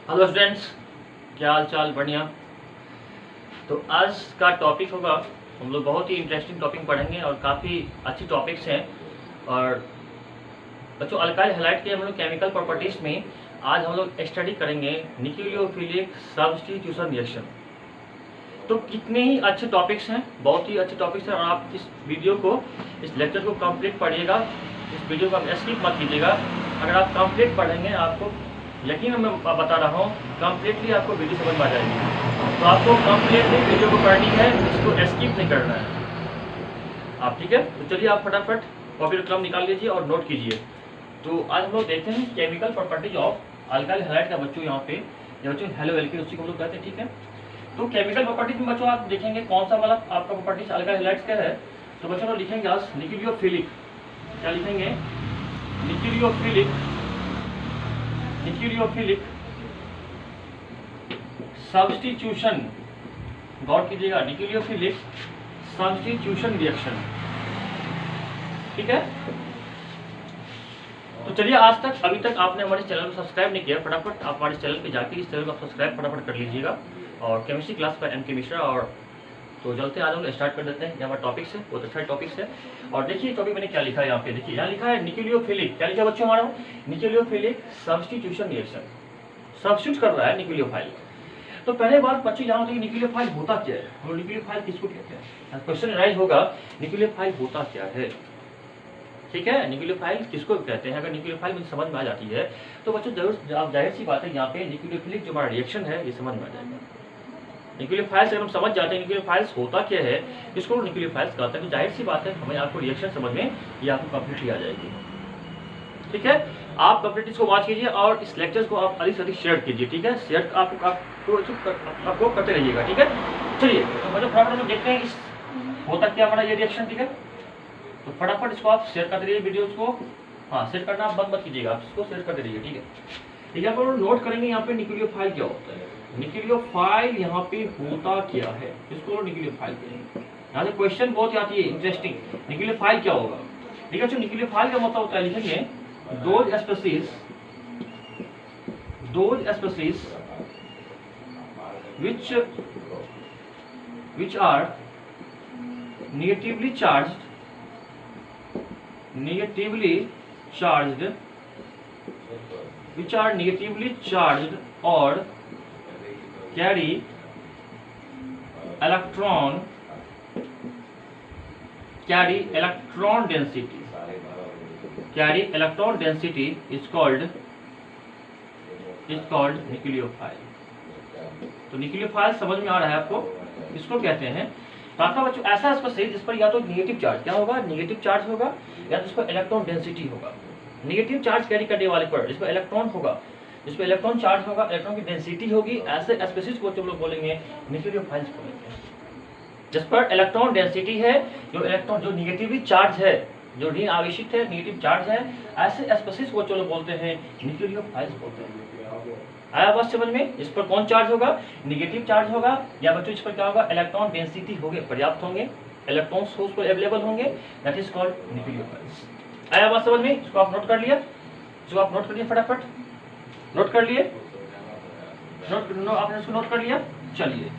Hello students, क्या हाल चाल? बढ़िया। तो आज का टॉपिक होगा, हम लोग बहुत ही इंटरेस्टिंग टॉपिक पढ़ेंगे और काफ़ी अच्छी टॉपिक्स हैं। और बच्चों, अल्काइल हैलाइड के हम लोग केमिकल प्रॉपर्टीज़ में आज हम लोग स्टडी करेंगे न्यूक्लियोफिलिक सब्स्टिट्यूशन रिएक्शन। तो कितने ही अच्छे टॉपिक्स हैं, बहुत ही अच्छे टॉपिक्स हैं। और आप इस वीडियो को, इस लेक्चर को कंप्लीट पढ़िएगा, इस वीडियो को आप स्किप मत कीजिएगा। अगर आप कंप्लीट पढ़ेंगे, आपको यकीन मैं बता रहा हूँ, कंप्लीटली आपको वीडियो समझ में आ जाएगी। तो आपको कंप्लीटली वीडियो को पढ़नी है, इसको स्किप नहीं करना है आप, ठीक है? तो चलिए आप फटाफट कॉपी और कलम निकाल लीजिए और नोट कीजिए। तो आज हम लोग देखते हैं chemical properties of alkyl halide का। बच्चों यहाँ पे बच्चों हेलो एल्किन, उसी को हम लोग कहते हैं, ठीक है? तो केमिकल प्रॉपर्टीज में बच्चों आप देखेंगे कौन सा वाला आपका प्रॉपर्टीज अल्काइल हैलाइड्स का है। तो बच्चों लोग लिखेंगे आज न्यूक्लियोफिलिक। क्या लिखेंगे? Nucleophilic substitution. गौर कीजिएगा, न्यूक्लियोफिलिक सब्स्टिट्यूशन रिएक्शन, ठीक है? तो चलिए, आज तक अभी तक आपने हमारे चैनल को सब्सक्राइब नहीं किया, फटाफट आप हमारे चैनल पे जाके इस चैनल को सब्सक्राइब फटाफट कर लीजिएगा। और केमिस्ट्री क्लास पर एम के मिश्रा। और तो चलते आज हम स्टार्ट कर देते हैं। ये हमारा टॉपिक्स है, बहुत अच्छा टॉपिक्स है। और देखिए टॉपिक मैंने क्या लिखा है यहाँ पे, देखिए यहाँ लिखा है न्यूक्लियोफिलिक। क्या लिखा है बच्चों हमारा? Nucleophilic substitution reaction. सब्स्टिट्यूट कर रहा है न्यूक्लियोफाइल। तो पहले बात बच्चे यहाँ होती है, न्यूक्लियोफाइल होता क्या है और न्यूक्लियोफाइल किसको कहते हैं? क्वेश्चन राइज होगा, न्यूक्लियोफाइल होता क्या है, ठीक है? न्यूक्लियोफाइल किसको कहते हैं? अगर न्यूक्लियोफाइल मुझे समझ में आ जाती है तो बच्चों जरूर आप जाहिर सी बात है यहाँ पे न्यूक्लियोफिलिक जो हमारा रिएक्शन है ये समझ में आ जाएगा। न्यूक्लियोफाइल्स अगर हम समझ जाते हैं न्यूक्लियोफाइल्स होता क्या है, इसको न्यूक्लियोफाइल्स कहते हैं, तो जाहिर सी बात है हमें आपको रिएक्शन समझ में ये आपको कंप्लीटली आ जाएगी, ठीक है? आप कंप्लीट इसको वॉच कीजिए और इस लेक्चर को आप अधिक से अधिक शेयर कीजिए, ठीक है? शेयर आपको करते रहिएगा, ठीक है? चलिए तो फटाफट हम देखते हैं इस होता क्या हमारा ये रिएक्शन, ठीक है? तो फटाफट इसको आप शेयर करते रहिए वीडियोस को। हाँ, शेयर करना आप बंद मत कीजिएगा, आप इसको शेयर करते रहिए, ठीक है? ठीक है, आप नोट करेंगे यहाँ पे न्यूक्लियोफाइल क्या होता है। न्यूक्लियोफाइल यहाँ पे होता क्या है, इसको न्यूक्लियोफाइल कहेंगे। यहाँ से क्वेश्चन बहुत आती है इंटरेस्टिंग, न्यूक्लियोफाइल क्या होगा, ठीक है? न्यूक्लियोफाइल का मतलब होता है, लिखेंगे those species which are negatively charged or carry electron density is called nucleophile. तो न्यूक्लियोफाइल समझ में आ रहा है आपको, इसको कहते हैं। तो आपका बच्चों ऐसा स्पेसिस जिस पर या तो नेगेटिव चार्ज क्या होगा, नेगेटिव चार्ज होगा, या तो जिस पर इलेक्ट्रॉन डेंसिटी होगा। नेगेटिव चार्ज कैरी करने वाले पर जिस पर इलेक्ट्रॉन होगा, जिस पर इलेक्ट्रॉन चार्ज होगा, इलेक्ट्रॉन की डेंसिटी होगी, ऐसे स्पेसिस को हम लोग बोलेंगे न्यूक्लियोफाइल्स बोलेंगे। जिस पर इलेक्ट्रॉन डेंसिटी है, जो इलेक्ट्रॉन जो निगेटिवली चार्ज है, जो ऋण आवेशित है, नेगेटिव चार्ज है, ऐसे स्पेसिस को चलो बोलते हैं न्यूक्लियोफाइल्स बोलते हैं। आया बात समझ में? इस पर कौन चार्ज होगा? नेगेटिव चार्ज होगा, या बच्चों इस पर क्या होगा? इलेक्ट्रॉन डेंसिटी होंगे, पर्याप्त होंगे, इलेक्ट्रॉन सोर्स पर अवेलेबल होंगे, दैट इज कॉल्ड न्यूक्लियोफाइल्स। आया बात समझ में? इसको आप नोट कर लिया, इसको आप नोट करिए फटाफट, नोट कर लिए, आपने इसको नोट कर लिया। चलिए,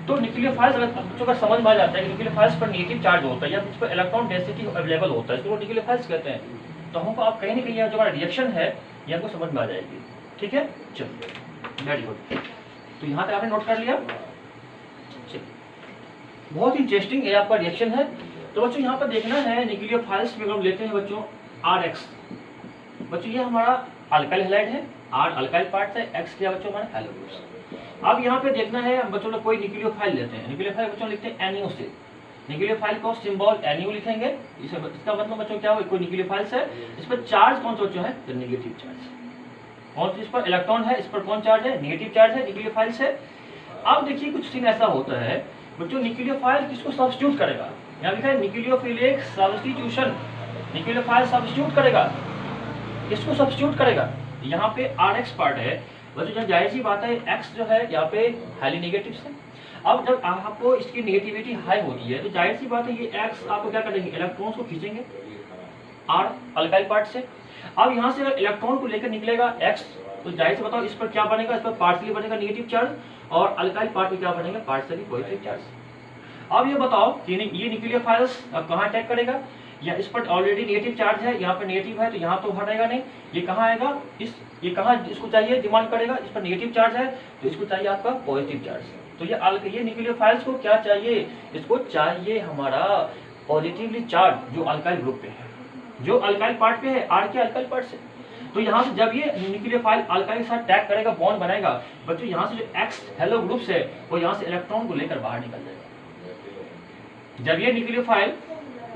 तो न्यूक्लियोफाइल्स अगर बच्चों का समझ में आ जाता है कि न्यूक्लियोफाइल्स पर नेगेटिव चार्ज होता है या उस पर इलेक्ट्रॉन डेंसिटी अवेलेबल होता है, इसको न्यूक्लियोफाइल्स कहते हैं। तो हमको आप कहीं ना कहीं जो हमारा रिएक्शन है ये हमको समझ में आ जाएगी, ठीक है? चलिए, वेरी गुड। तो यहाँ तक आपने नोट कर लिया। चलिए, बहुत इंटरेस्टिंग ये आपका रिएक्शन है। तो बच्चों यहाँ पर देखना है, न्यूक्लियोफाइल्स में हम लेते हैं बच्चों RX। बच्चों ये हमारा अल्काइल हैलाइड है, R अल्काइल पार्ट है, X क्या बच्चों हमारा हैलो ग्रुप्स। अब यहाँ पे देखना है बच्चों लोग कोई न्यूक्लियोफाइल लेते हैं, न्यूक्लियोफाइल बच्चों लिखते हैं NU से। न्यूक्लियोफाइल को सिंबल NU लिखेंगे, इसका मतलब बच्चों क्या हो, कोई न्यूक्लियोफाइल्स है, इस पर चार्ज कौन सा बच्चों है? तो नेगेटिव चार्ज। और इस पर इलेक्ट्रॉन है, इस पर कौन चार्ज है? नेगेटिव चार्ज है, न्यूक्लियोफाइल्स है। अब देखिए कुछ सीन ऐसा होता है बच्चों, न्यूक्लियोफाइल किसको सब्स्टिट्यूट करेगा? यहाँ लिखा है न्यूक्लियोफिलिक सब्स्टिट्यूशन। न्यूक्लियोफाइल सब्स्टिट्यूट करेगा, किसको सब्स्टिट्यूट करेगा? यहाँ पे RX पार्ट है बच्चों, जब जाहिर सी बात है X जो है यहाँ पे हाईली नेगेटिव है। अब जब आपको इसकी नेगेटिविटी हाई होती है तो जाहिर सी बात है ये X आपको क्या करेंगे? इलेक्ट्रॉन्स को खींचेंगे R अल्काइल पार्ट से। अब यहाँ से अगर इलेक्ट्रॉन को लेकर निकलेगा X तो जाहिर से बताओ इस पर क्या बनेगा, इस पर पार्शियली बनेगा नेगेटिव चार्ज, और अल्काइल पार्ट में क्या बनेगा, पार्शियली पॉजिटिव चार्ज। अब ये बताओ कि ये न्यूक्लियोफाइल्स कहाँ अटैक करेगा, या इस पर ऑलरेडी नेगेटिव चार्ज है, यहाँ पर नेगेटिव है तो यहाँ तो हटेगा नहीं, ये कहाँ आएगा, ये कहाँ इसको चाहिए डिमांड करेगा, इस पर नेगेटिव चार्ज है तो इसको चाहिए आपका पॉजिटिव चार्ज। तो ये न्यूक्लियोफाइल्स को क्या चाहिए, इसको चाहिए हमारा पॉजिटिवली चार्ज जो अल्काइल ग्रुप पे है, जो अल्काइल पार्ट पे है, आर के अल्काइल पार्ट से। तो यहाँ से जब ये न्यूक्लियोफाइल अल्काइल के साथ अटैक करेगा, बॉन्ड बनाएगा, बच्चों यहाँ से जो एक्स हेलो ग्रुप्स है वो यहाँ से इलेक्ट्रॉन को लेकर बाहर निकल जाएगा। जब ये न्यूक्लियोफाइल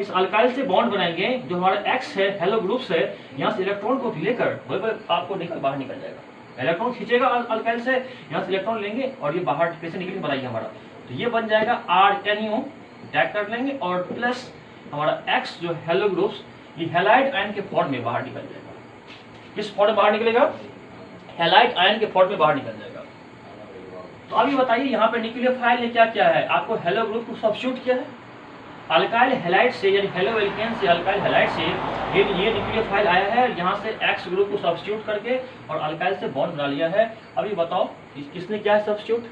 इस अल्काइल से बॉन्ड बनाएंगे, जो हमारा एक्स है हेलो ग्रुप्स है, यहाँ से इलेक्ट्रॉन को लेकर आपको बाहर निकल जाएगा। इलेक्ट्रॉन खींचेगा अल्काइल से, यहाँ से इलेक्ट्रॉन लेंगे और ये बाहर कैसे निकलेंगे बताइए हमारा, तो ये बन जाएगा RNO, अटैक कर लेंगे, और प्लस हमारा एक्स जो हेलो ग्रुप्स ये हैलाइड आयन के फॉर्म में बाहर निकल जाएगा। किस फॉर्म में बाहर निकलेगा, हैलाइड आयन के फॉर्म में बाहर निकल जाएगा। तो अभी बताइए यहाँ पे न्यूक्लियोफाइल ने क्या किया है, आपको हेलो ग्रुप को सब्स्टिट्यूट किया है अल्काइल हैलाइड से, यानी हेलो एल्केन से अल्काइल हैलाइड से ये न्यूक्लियोफाइल आया है, यहाँ से एक्स ग्रुप को सब्स्टिट्यूट करके और अल्काइल से बॉन्ड बना लिया है। अभी बताओ किसने किया है सब्स्टिट्यूट,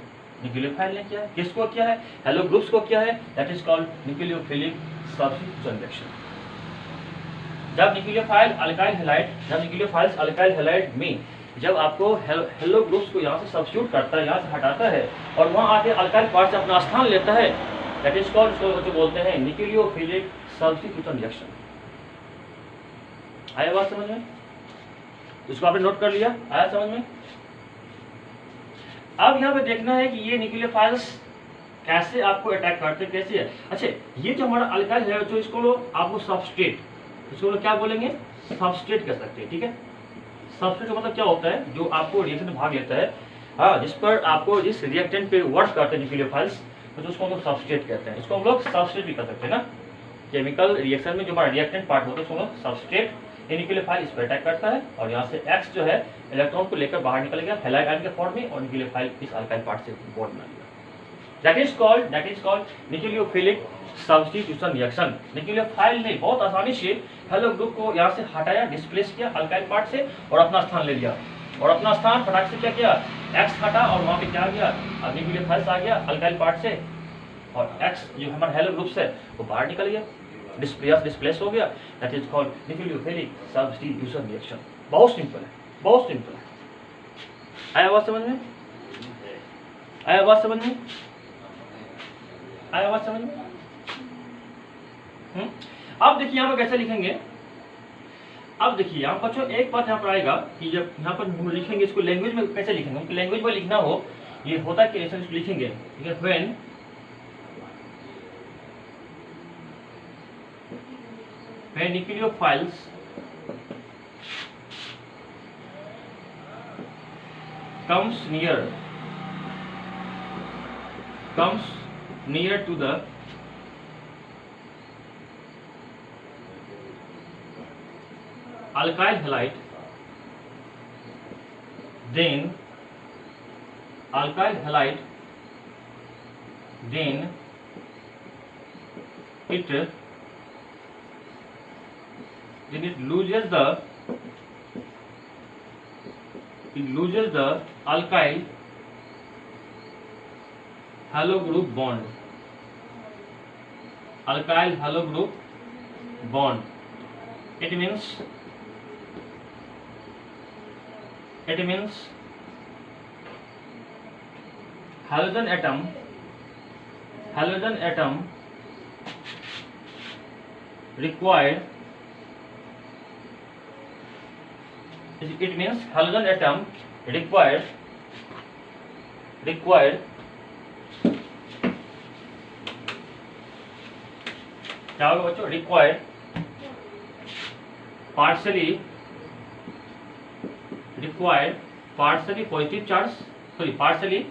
न्यूक्लियोफाइल ने किया है। किसको किया है, हेलो ग्रुप्स को किया है, that is called nucleophilic substitution reaction. जब न्यूक्लियोफाइल अल्काइल हैलाइड में जब आपको हेलो ग्रुप्स को यहाँ से सब्स्टिट्यूट करता है, यहाँ से हटाता है और वहाँ आके अल्काइल पार्ट से अपना स्थान लेता है, दैट इज कॉल्ड, जो बोलते हैं न्यूक्लियोफिलिक सब्स्टिट्यूशन रिएक्शन। आया बात समझ में, इसको आपने नोट कर लिया, आया समझ में। अब यहाँ पे देखना है कि ये न्यूक्लियोफाइल्स कैसे आपको अटैक करते हैं, कैसे है। अच्छा, ये जो हमारा अल्काइल है, जो इसको आपको सबस्ट्रेट, इसको क्या बोलेंगे, सबस्ट्रेट कह सकते हैं, ठीक है। सबस्ट्रेट मतलब क्या होता है, जो आपको रिएक्शन में भाग लेता है, हाँ, जिस पर आपको जिस रिएक्टेंट पे वर्क करते हैं न्यूक्लियोफाइल्स, तो उसको हम लोग सबस्ट्रेट कहते हैं। इसको हम लोग सबस्ट्रेट भी कर सकते हैं ना, केमिकल रिएक्शन में जो हमारा रिएक्टेंट पार्ट होता है उसको हम लोग सबस्ट्रेट, न्यूक्लियोफाइल इस पर अटैक करता है और यहाँ से एक्स जो है इलेक्ट्रॉन को लेकर बाहर निकल गया हैलाइड आयन के फॉर्म में, और न्यूक्लियोफाइल इस अल्काइल पार्ट से बॉन्ड बना लिया। That is called nucleophilic substitution reaction. Nucleophile ने बहुत आसानी से हेलो ग्रुप को यहाँ से हटाया, डिस्प्लेस किया अल्काइल पार्ट से और अपना स्थान ले लिया, और अपना स्थान फटाक से क्या किया, एक्स हटा और वहाँ पे क्या आ गया, न्यूक्लियोफाइल्स आ गया अल्काइल पार्ट से, और एक्स जो हमारा हेलो ग्रुप्स है वो बाहर निकल गया, डिस्प्लेस हो गया। That is called nucleophilic substitution reaction. बहुत सिंपल है, बहुत सिंपल है। आया बात समझ में, आया बात समझ में, आया बात समझ में। अब देखिए यहाँ पर कैसे लिखेंगे, अब देखिए यहाँ बच्चों एक बात यहाँ पर आएगा कि जब यहाँ पर लिखेंगे इसको लैंग्वेज में कैसे लिखेंगे, उनको लैंग्वेज में लिखना हो, ये होता है कि ऐसा लिखेंगे, ठीक है। when nucleophiles comes near to the alkyl halide, then it loses the alkyl halo group bond. Alkyl halo group bond. It means halogen atom required. It means halogen atom required क्या होगा बच्चों, required partially positive charge, sorry, partially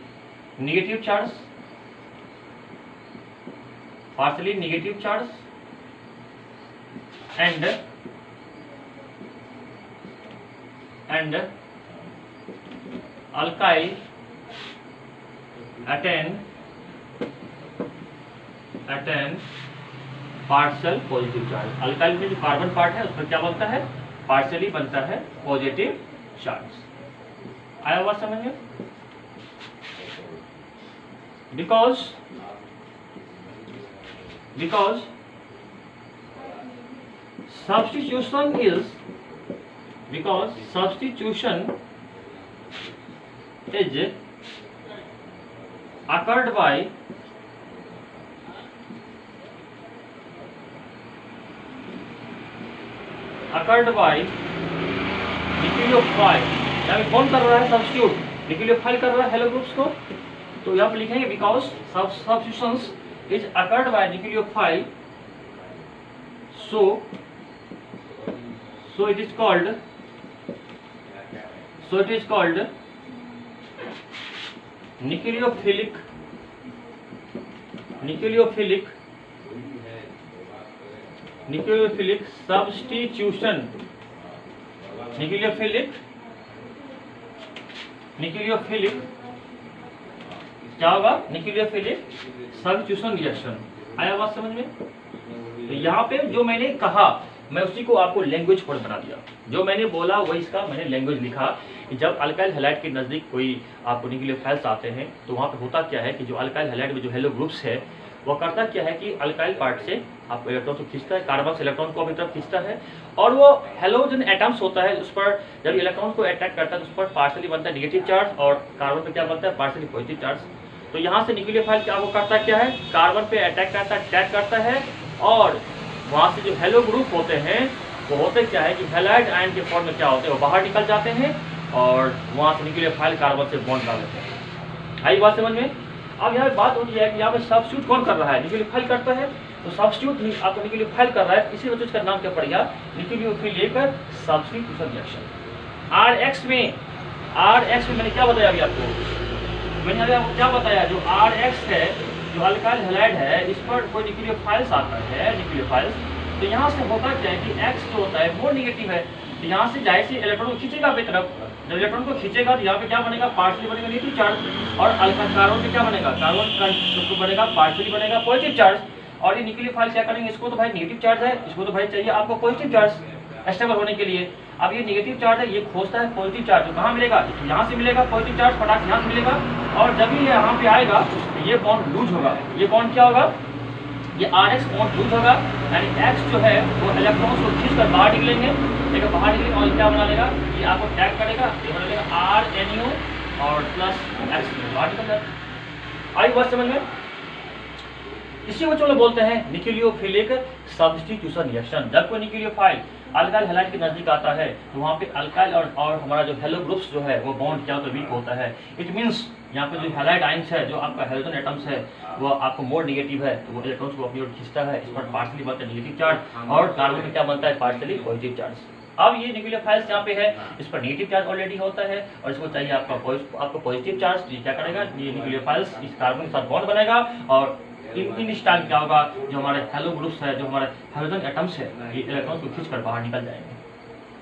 negative charge and alkyl attain partial positive charge. Alkyl में जो carbon part है उस पर क्या बनता है, पार्शियली बनता है पॉजिटिव चार्ज। आया बात समझ में? Because substitution is occurred by nucleophile. यहाँ पे कौन कर रहा है? सब्स्टिट्यूट। न्यूक्लियोफाइल कर रहा है हेलो ग्रुप्स को, तो यहाँ पे लिखेंगे because substitutions is occurred by nucleophile, so it is called nucleophilic substitution। Nucleophilic क्या होगा? Nucleophilic substitution reaction. आया बात समझ में? तो यहाँ पे जो मैंने कहा मैं उसी को आपको लैंग्वेज फॉर्म बना दिया। जो मैंने बोला वही इसका मैंने लैंग्वेज लिखा कि जब अल्काइल हैलाइड के नज़दीक कोई आपको न्यूक्लियोफाइल्स आते हैं तो वहाँ पे होता क्या है कि जो अल्काइल हैलाइड में जो हेलो ग्रुप्स है वो करता क्या है कि अल्काइल पार्ट से आपको इलेक्ट्रॉन को खींचता है, कार्बन से इलेक्ट्रॉन को अपनी तरफ खींचता है, और वो हेलोजन एटम्स होता है उस पर जब इलेक्ट्रॉन को अटैक करता है तो उस पर पार्शली बनता है नेगेटिव चार्ज और कार्बन पे क्या बनता है? Partially positive charge. तो यहाँ से न्यूक्लियोफाइल क्या वो करता क्या है? कार्बन पे अटैक करता है और वहाँ से जो हेलो ग्रुप होते हैं वो होते क्या है कि हैलाइड आयन के फॉर्म में क्या होते हैं? वो बाहर निकल जाते हैं और वहाँ से न्यूक्लियोफाइल कार्बन से बॉन्ड डाल देते हैं। आई बात समझ में? अब यहाँ बात होती है कि यहाँ पे सब्स्टिट्यूट कौन कर रहा है? न्यूक्लियोफाइल करता है। तो सब्स्टिट्यूट आपको न्यूक्लियोफाइल कर रहा है, इसी वजह से इसका नाम क्या पड़ गया? Nucleophilic substitution reaction. RX में मैंने क्या बताया अभी आपको? मैंने अभी आपको क्या बताया? जो RX है, जो अल्काइल हैलाइड है, इस पर कोई न्यूक्लियोफाइल्स आता है, न्यूक्लियोफाइल्स। तो यहाँ से होता क्या है कि X जो होता है वो नेगेटिव है, तो यहाँ से जाहिर से इलेक्ट्रॉन को खींचेगा अपनी तरफ। जब इलेक्ट्रॉन को खींचेगा तो यहाँ पे क्या बनेगा? पार्शली बनेगा नेगेटिव चार्ज, और कार्बन पे क्या बनेगा? कार्बन का बनेगा पार्शली बनेगा पॉजिटिव चार्ज। और ये न्यूक्लियोफाइल क्या करेंगे? इसको तो भाई नेगेटिव चार्ज है, इसको तो भाई चाहिए आपको पॉजिटिव चार्ज स्टेबल होने के लिए। अब ये नेगेटिव चार्ज है, ये खोजता है पॉजिटिव चार्ज, तो कहाँ मिलेगा? यहाँ से मिलेगा पॉजिटिव चार्ज, फटाक यहाँ से मिलेगा, और जब भी यहाँ पे आएगा तो ये बॉन्ड लूज होगा। ये बॉन्ड क्या होगा? ये RX बॉन्ड लूज होगा, यानी X जो है वो इलेक्ट्रॉन्स को खींचकर बाहर निकलेंगे, लेकिन बाहर निकलेंगे और क्या बना लेगा? ये आपको टैग करेगा, ये बना लेगा RNU और प्लस X बाहर निकल जाता है। आई बात समझ में? इसी को चलो बोलते हैं न्यूक्लियोफिलिक सब्स्टिट्यूशन रिएक्शन। जब कोई न्यूक्लियोफाइल अल्काइल हैलाइड के नजदीक आता है तो वहाँ पे अल्काइल और हमारा जो हेलो ग्रुप्स जो है वो बॉन्ड क्या होता है? वीक होता है। इट मीन्स यहाँ पे जो हैलाइड आइंस है, जो आपका हेलोजन एटम्स है, वो आपको मोर नेगेटिव है, तो वो इलेक्ट्रॉन्स को अपनी ओर खींचता है। इस पर पार्शली बनता है नेगेटिव चार्ज, और कार्बन में क्या बनता है? Partially positive charge. अब ये न्यूक्लियोफाइल्स यहाँ पे है, इस पर नेगेटिव चार्ज ऑलरेडी होता है और इसको चाहिए आपको पॉजिटिव चार्ज। ये क्या करेगा? ये न्यूक्लियोफाइल्स इस कार्बन के साथ बॉन्ड बनेगा, और इन इस टाइम क्या होगा? जो हमारे हेलो ग्रुप्स है, जो हमारे हेलोजन एटम्स है, ये इलेक्ट्रॉन्स को खींचकर बाहर निकल जाएंगे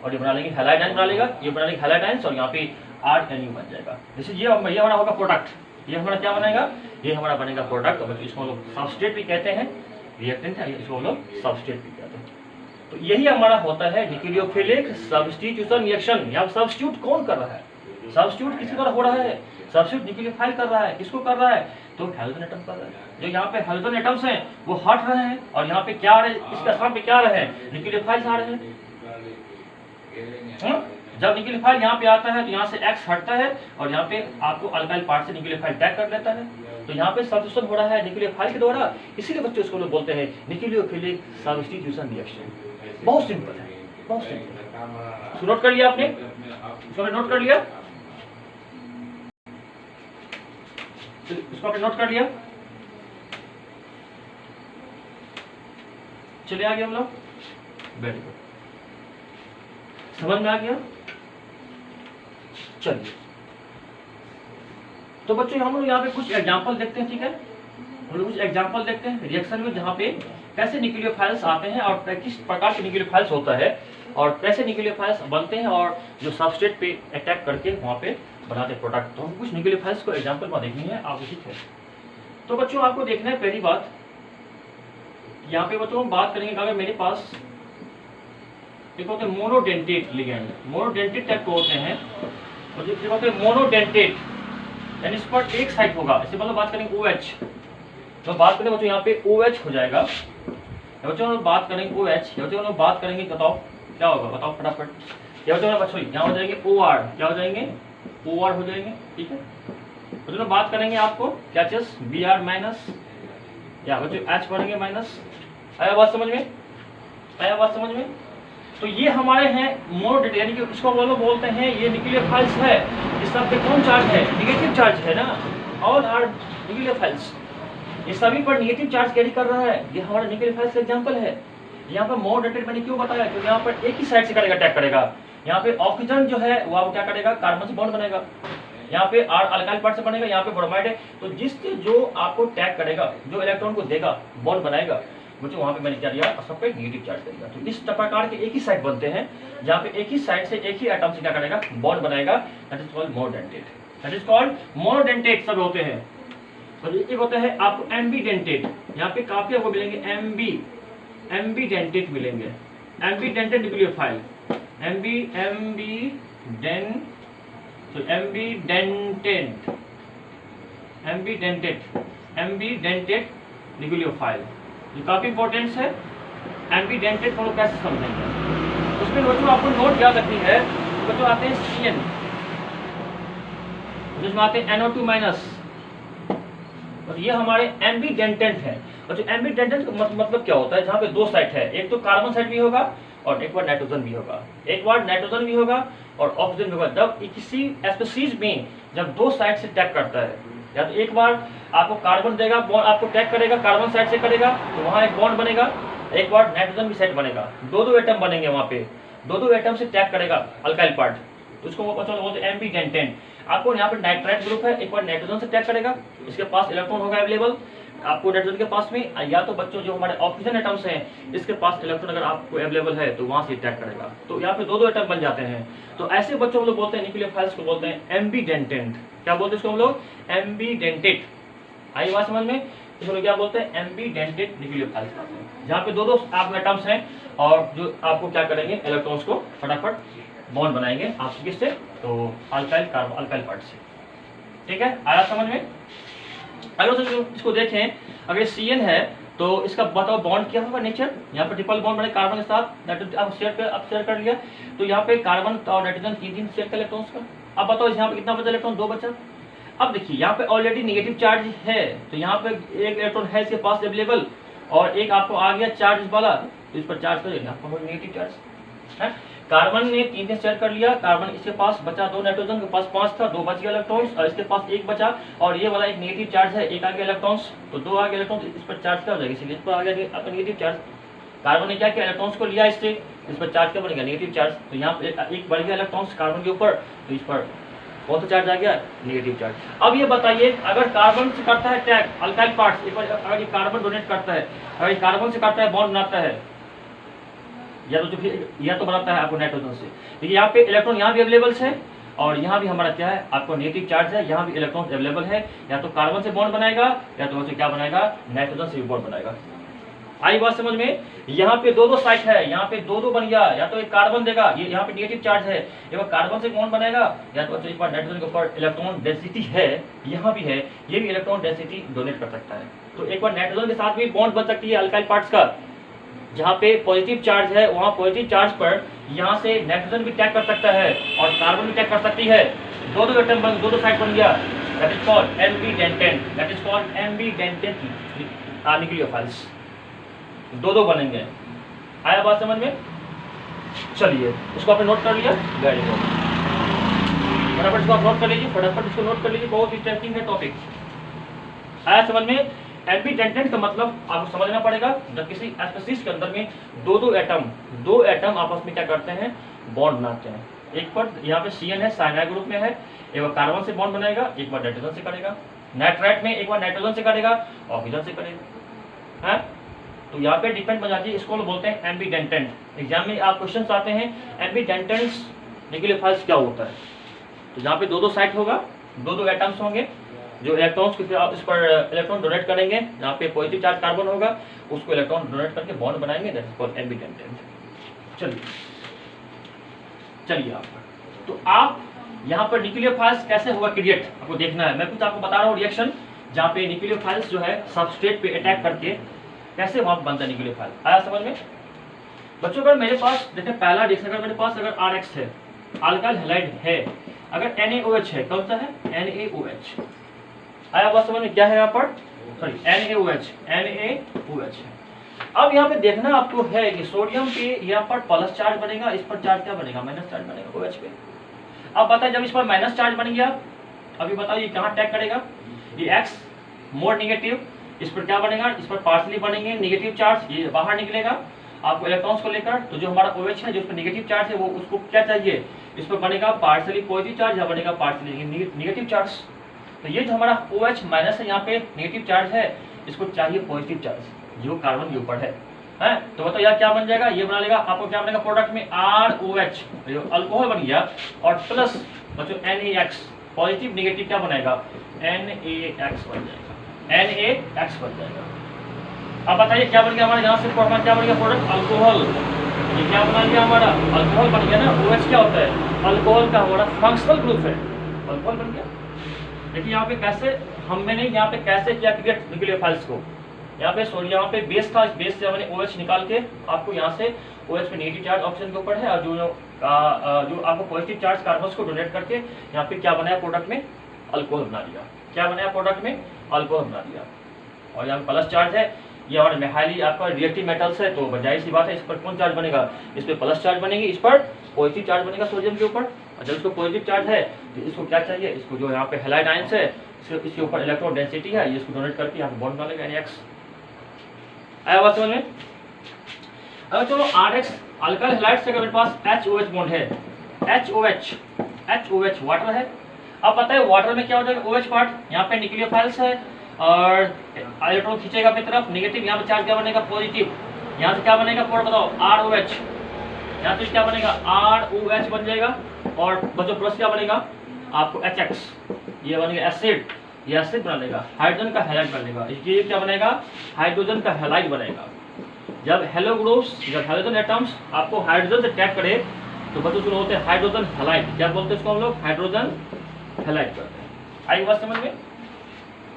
और ये बना लेंगे हैलाइड आयन बना लेगा, ये बना लेंगे हैलाइड आयंस, और यहाँ पे RNU बन जाएगा। जैसे ये हमारा होगा प्रोडक्ट, ये हमारा क्या बनेगा? ये हमारा बनेगा प्रोडक्ट, और इसको हम लोग सबस्ट्रेट भी कहते हैं, रिएक्टेंट है, इसको हम लोग सबस्ट्रेट भी कहते हैं। तो यही हमारा होता है न्यूक्लियोफिलिक सब्स्टिट्यूशन रिएक्शन। यहाँ सब्स्टिट्यूट कौन कर रहा है? सब्स्टिट्यूट किसकी तरह हो रहा है? सब्स्टिट्यूट न्यूक्लियोफाइल कर रहा है। किसको कर रहा है? तो हेलोजन एटम कर रहा है। जो यहाँ पे हेलोजन एटम्स हैं वो हट रहे हैं, और यहाँ पे क्या आ रहे हैं? इसके स्थान पे क्या आ रहे हैं? न्यूक्लियोफाइल्स आ रहे हैं। जब न्यूक्लियोफाइल यहाँ पे आता है तो यहाँ से X हटता है, और यहाँ पे आपको अल्काइल पार्ट से न्यूक्लियोफाइल टैग कर लेता है। तो यहाँ पे सब्स्टिट्यूशन हो रहा है न्यूक्लियोफाइल के द्वारा, इसीलिए बच्चों इसको लोग बोलते हैं न्यूक्लियोफिलिक सब्स्टिट्यूशन रिएक्शन। बहुत सिंपल है, बहुत सिंपल है। इसको नोट कर लिया आपने? इसको नोट कर लिया? इसको आपने नोट कर लिया? चले आगे हम लोग। वेरी गुड, समझ में आ गया? चलिए, तो बच्चों हम लोग यहाँ पे कुछ एग्जांपल देखते हैं, ठीक है? हम लोग कुछ एग्जांपल देखते हैं रिएक्शन में, जहाँ पे कैसे न्यूक्लियोफाइल्स आते हैं और किस प्रकार के न्यूक्लियोफाइल्स होता है, और कैसे न्यूक्लियोफाइल्स बनते हैं, और जो सबस्ट्रेट पे अटैक करके वहाँ पे बनाते हैं प्रोडक्ट। तो हम कुछ न्यूक्लियोफाइल्स को एग्जाम्पल में देखनी है, आप ठीक है? तो बच्चों आपको देखना है पहली बात, यहाँ पे बच्चों हम बात करेंगे अगर मेरे पास एक होते हैं मोनोडेंटेट लिगेंड। मोनोडेंटेट टाइप के होते हैं, और ये होते हैं मोनोडेंटेट, यानी इस पर एक साइड होगा। इसे मतलब बात करेंगे OH, तो बात करें बच्चों यहाँ पे OH हो जाएगा। बच्चों हम बात करेंगे OH, बच्चों हम बात करेंगे, बताओ क्या होगा, बताओ फटाफट। ये बच्चों यहाँ हो जाएंगे OR, क्या हो जाएंगे, OR हो जाएंगे, ठीक है। बच्चों बात करेंगे आपको क्या चीज, Br माइनस, या बच्चों H पढ़ेंगे माइनस। आया बात समझ में, आया बात समझ में। तो ये हमारे हैं मोनोडेंटेट, यानी कि इसको बोलते हैं ये न्यूक्लियोफाइल्स है। इस सब पे कौन चार्ज है, निगेटिव चार्ज है ना, ऑल आर न्यूक्लियोफाइल्स, ये सभी पर नेगेटिव चार्ज कैरी कर रहा है। ये हमारा न्यूक्लियोफाइल्स का एग्जांपल है। यहाँ पर मोनोडेंटेट मैंने क्यों बताया, क्योंकि यहाँ पर एक ही साइड से करेगा, अटैक करेगा। यहाँ पे ऑक्सीजन जो है वो क्या करेगा, कार्बन से बॉन्ड बनेगा। यहाँ पे R अल्काइल पार्ट से बनेगा, यहाँ पे ब्रोमाइड है। तो जिससे जो आपको टैग करेगा, जो इलेक्ट्रॉन को देगा, बॉन्ड बनाएगा, मुझे वहां पे मैंने क्या दिया, सब पे नेगेटिव चार्ज करेगा। तो इस प्रकार के एक ही साइड बनते हैं, जहाँ पे एक ही साइड से एक ही एटम से क्या करेगा, बॉन्ड बनाएगा। That is called monodentate, that is called monodentate. सब होते हैं। और एक होता है आपको एम्बीडेंटेट, यहाँ पे काफी आपको मिलेंगे एम्बीडेंटेट मिलेंगे, एम्बीडेंटेट न्यूक्लियोफाइल, एम्बीडेंटेट न्यूक्लियोफाइल, ये काफी इंपॉर्टेंट है। एम्बीडेंटेट को लोग कैसे समझेंगे, उसमें बच्चों आपको नोट याद रखनी है। बच्चों आते हैं CN, जिसमें आते हैं NO2 माइनस, और ये हमारे एम्बीडेंटेट है। और जो एम्बीडेंटेट मतलब क्या होता है, जहाँ पे दो साइड है, एक तो कार्बन साइड भी होगा और एक बार नाइट्रोजन भी होगा, एक बार नाइट्रोजन भी होगा और ऑक्सीजन भी होगा। जब किसी स्पीशीज में जब दो साइड से टैग करता है, या तो एक बार आपको कार्बन देगा, बॉन्ड आपको टैग करेगा, कार्बन साइड से करेगा तो वहाँ एक बॉन्ड बनेगा, एक बार नाइट्रोजन भी साइड बनेगा, दो एटम बनेंगे वहाँ पे, दो एटम से टैग करेगा अल्काइल पार्ट, तो उसको बोलते हैं एम्बीडेंटेट। आपको यहाँ पे नाइट्राइट ग्रुप है, एक बार नाइट्रोजन से टैग करेगा, इसके पास इलेक्ट्रॉन होगा अवेलेबल, आपको नाइट्रोजन के पास में, या तो बच्चों जो हमारे ऑक्सीजन एटम्स हैं इसके पास इलेक्ट्रॉन अगर आपको अवेलेबल है तो वहां से अटैक करेगा, तो यहाँ पे दो एटम बन जाते हैं। तो ऐसे बच्चों हम लोग बोलते हैं न्यूक्लियोफाइल्स को बोलते हैं एम्बीडेंटेट। क्या बोलते हैं इसको हम लोग, एम्बीडेंटेट। आई बात समझ में, इसको लोग क्या बोलते हैं, एम्बीडेंटेट न्यूक्लियोफाइल्स, जहाँ पे दो आपके एटम्स हैं और जो आपको क्या करेंगे, इलेक्ट्रॉन्स को फटाफट बॉन्ड बनाएंगे आपको किससे, तो अल्काइल पार्ट से। ठीक है, आया समझ में। अगर इसको देखें, अगर CN है तो इसका बताओ बॉन्ड क्या होगा, नेचर। यहाँ पे ट्रिपल बॉन्ड बने कार्बन के साथ, नाइट्रोजन आप शेयर कर लिया, तो यहाँ पे कार्बन और नाइट्रोजन तीन शेयर कर इलेक्ट्रॉन्स का। अब बताओ यहाँ पे कितना बचा इलेक्ट्रॉन, दो बचा। अब देखिए यहाँ पे ऑलरेडी नेगेटिव चार्ज है, तो यहाँ पे एक इलेक्ट्रॉन है इसके पास अवेलेबल, और एक आपको आ गया चार्ज वाला, तो इस पर चार्ज कर देना, आपको नेगेटिव चार्ज है। कार्बन ने 3 शेयर कर लिया, कार्बन इसके पास बचा 2, नाइट्रोजन के पास 5 था, 2 बच गया इलेक्ट्रॉन्स, और इसके पास 1 बचा, और ये वाला एक नेगेटिव चार्ज है, 1 आ गया इलेक्ट्रॉन्स, तो 2 आ गया इलेक्ट्रॉन्स, इस पर चार्ज क्या हो जाएगा, इसलिए इस पर आ गया आपका नेगेटिव चार्ज। कार्बन ने क्या किया, इलेक्ट्रॉन्स को लिया इससे, इस पर चार्ज क्या बनेगा, नेगेटिव चार्ज। तो यहाँ पे एक बढ़ गया इलेक्ट्रॉन्स कार्बन के ऊपर, तो इस पर कौन सा चार्ज आ गया, नेगेटिव चार्ज। अब ये बताइए, अगर कार्बन से करता है टैग अल्काइल पार्ट्स, एक बार अगर ये कार्बन डोनेट करता है, अगर ये कार्बन से करता है बॉन्ड बनाता है, या तो बनाता है आपको नाइट्रोजन से। देखिए यहाँ पे इलेक्ट्रॉन यहाँ भी अवेलेबल है, और यहाँ भी हमारा क्या है, आपको नेगेटिव चार्ज है, यहाँ भी इलेक्ट्रॉन अवेलेबल है, या तो कार्बन से बॉन्ड बनाएगा, या तो क्या बनाएगा, नाइट्रोजन से भी बॉन्ड बनाएगा। आई बात समझ में। यहाँ पे दो साइड है, यहाँ पे दो बन गया, या तो एक कार्बन देगा, ये यहाँ पे नेगेटिव चार्ज है, एक बार कार्बन से बॉन्ड बनाएगा, या तो एक बार नाइट्रोजन के ऊपर इलेक्ट्रॉन डेंसिटी है, यहाँ भी है, ये भी इलेक्ट्रॉन डेंसिटी डोनेट कर सकता है। तो एक बार नाइट्रोजन के साथ भी बॉन्ड बन सकती है अल्काइल पार्ट्स का, जहाँ पे पॉजिटिव चार्ज है वहाँ पॉजिटिव चार्ज पर यहाँ से नाइट्रोजन भी टैग कर सकता है और कार्बन भी टैग कर सकती है, दो एटम बन, दो साइड बन गया, that is called ambidentate, that is called ambidentate nucleophiles, दो बनेंगे। आया बात समझ में। चलिए इसको आपने नोट कर लिया, वेरी गुड, फटाफट इसको आप नोट कर लीजिए, फटाफट इसको नोट कर लीजिए, बहुत इंटरेस्टिंग है टॉपिक। आया समझ में। एम्बीडेंटेट का मतलब आपको समझना पड़ेगा, जब किसी स्पीशीज के अंदर में दो एटम आपस में क्या करते हैं, बॉन्ड बनाते हैं। एक पर यहाँ पे CN है, साइनाइड ग्रुप में है, एक बार कार्बन से बॉन्ड बनाएगा, एक बार नाइट्रोजन से करेगा, नाइट्राइट में एक बार नाइट्रोजन से करेगा, ऑक्सीजन से करेगा, है। तो यहाँ पे डिपेंड बन जाती है, इसको बोलते हैं एम्बीडेंटेट। एग्जाम में आप क्वेश्चन आते हैं एम्बीडेंटेट न्यूक्लियोफाइल्स क्या होता है, तो यहाँ पे दो साइड होगा, दो एटम्स होंगे, जो इलेक्ट्रॉन्स इस पर इलेक्ट्रॉन डोनेट करेंगे, जहाँ पे पॉजिटिव चार्ज कार्बन होगा उसको इलेक्ट्रॉन डोनेट करके बॉन्ड बनाएंगे, दैट इज कॉल्ड एम्बीडेंटेट। चलिए आप तो आप यहाँ पर न्यूक्लियोफाइल्स कैसे होगा क्रिएट आपको देखना है। मैं कुछ आपको बता रहा हूँ रिएक्शन जहाँ पे न्यूक्लियोफाइल्स जो है सबस्ट्रेट पे अटैक करके कैसे वहाँ बनता है न्यूक्लियोफाइल। आया समझ में बच्चों? अगर मेरे पास देखिए पहला रिएक्शन, अगर मेरे पास अगर RX है, अल्काइल हैलाइड है, अगर NaOH है, कौन सा है NaOH। आया बात समझ में? क्या है यहाँ पर, सॉरी NaOH है। अब यहाँ पे देखना आपको है कि सोडियम पे यहाँ पर प्लस चार्ज बनेगा, इस पर चार्ज क्या बनेगा, माइनस चार्ज बनेगा OH पे। अब बताइए जब इस पर माइनस चार्ज बन गया, अभी बताओ ये कहाँ अटैक करेगा, ये X मोर निगेटिव, इस पर क्या बनेगा, इस पर पार्सली बनेंगे निगेटिव चार्ज, ये बाहर निकलेगा आपको इलेक्ट्रॉन्स को लेकर। तो जो हमारा OH है जो उस पर निगेटिव चार्ज है वो उसको क्या चाहिए, इस पर बनेगा पार्सली पॉजिटिव चार्ज या बनेगा पार्सली निगेटिव चार्ज। तो ये जो हमारा OH माइनस है यहाँ पे निगेटिव चार्ज है, इसको चाहिए पॉजिटिव चार्ज जो कार्बन के ऊपर है। तो बताओ यार क्या बन जाएगा, ये बना लेगा आपको, क्या बनेगा प्रोडक्ट में ROH जो अल्कोहल बन गया, और प्लस बच्चों NaX पॉजिटिव निगेटिव क्या बनाएगा NaX बन जाएगा, NaX बन जाएगा। अब बताइए क्या बन गया हमारा, यहाँ से हमारा क्या बन गया प्रोडक्ट अल्कोहल, ये क्या बना लिया हमारा अल्कोहल बन गया ना। OH क्या होता है, अल्कोहल का हमारा फंक्शनल ग्रुप है, अल्कोहल बन गया। देखिए यहाँ पे कैसे मैंने यहाँ पे कैसे किया क्रिएट न्यूक्लियोफाइल्स को, यहाँ पे सोडियम यहाँ पे बेस था, इस बेस से मैंने OH निकाल के आपको यहाँ से OH पे नेगेटिव चार्ज ऑक्सीजन के ऊपर है, और जो आपको पॉजिटिव चार्ज कार्बन को डोनेट करके यहाँ पे क्या बनाया प्रोडक्ट में अल्कोहल बना दिया, क्या बनाया प्रोडक्ट में अल्कोहल बना दिया। और यहाँ पे प्लस चार्ज है, ये हमारे हाईली आपका रिएक्टिव मेटल्स है, तो जाहिर सी बात है इस पर कौन चार्ज बनेगा, इस पर प्लस चार्ज बनेगी, इस पर पॉजिटिव चार्ज बनेगा सोडियम के ऊपर। और जब इसको पॉजिटिव चार्ज है तो इसको क्या चाहिए, इसको जो यहाँ पे हैलाइड आयंस है इसके ऊपर इलेक्ट्रॉन डेंसिटी है, ये इसको डोनेट करके यहाँ पे बॉन्ड बना लेगा NaX। आया बात समझ में? अब चलो RX अल्काइल हैलाइड से मेरे पास HOH बॉन्ड है, HOH वाटर है। अब पता है वाटर में क्या हो जाएगा, OH पार्ट, यहाँ पे न्यूक्लियोफाइल्स है और इलेक्ट्रॉन खींचेगा अपनी तरफ निगेटिव, यहाँ पे चार्ज क्या बनेगा पॉजिटिव, यहाँ से क्या बनेगा कोड बताओ ROH, यहाँ से क्या बनेगा ROH बन जाएगा, और बच्चों प्लस क्या बनेगा आपको HX, ये बनेगा एसिड, ये एसिड बना लेगा, हाइड्रोजन का हैलाइड बनेगा, ये क्या बनेगा हाइड्रोजन का हैलाइड बनेगा। जब हेलो ग्रुप्स, जब हाइड्रोजन एटम्स आपको हाइड्रोजन से अटैक करे तो बच्चों शुरू होते हैं हाइड्रोजन हैलाइड, क्या बोलते हैं इसको हम लोग हाइड्रोजन हैलाइड करते हैं। आई बात समझ में?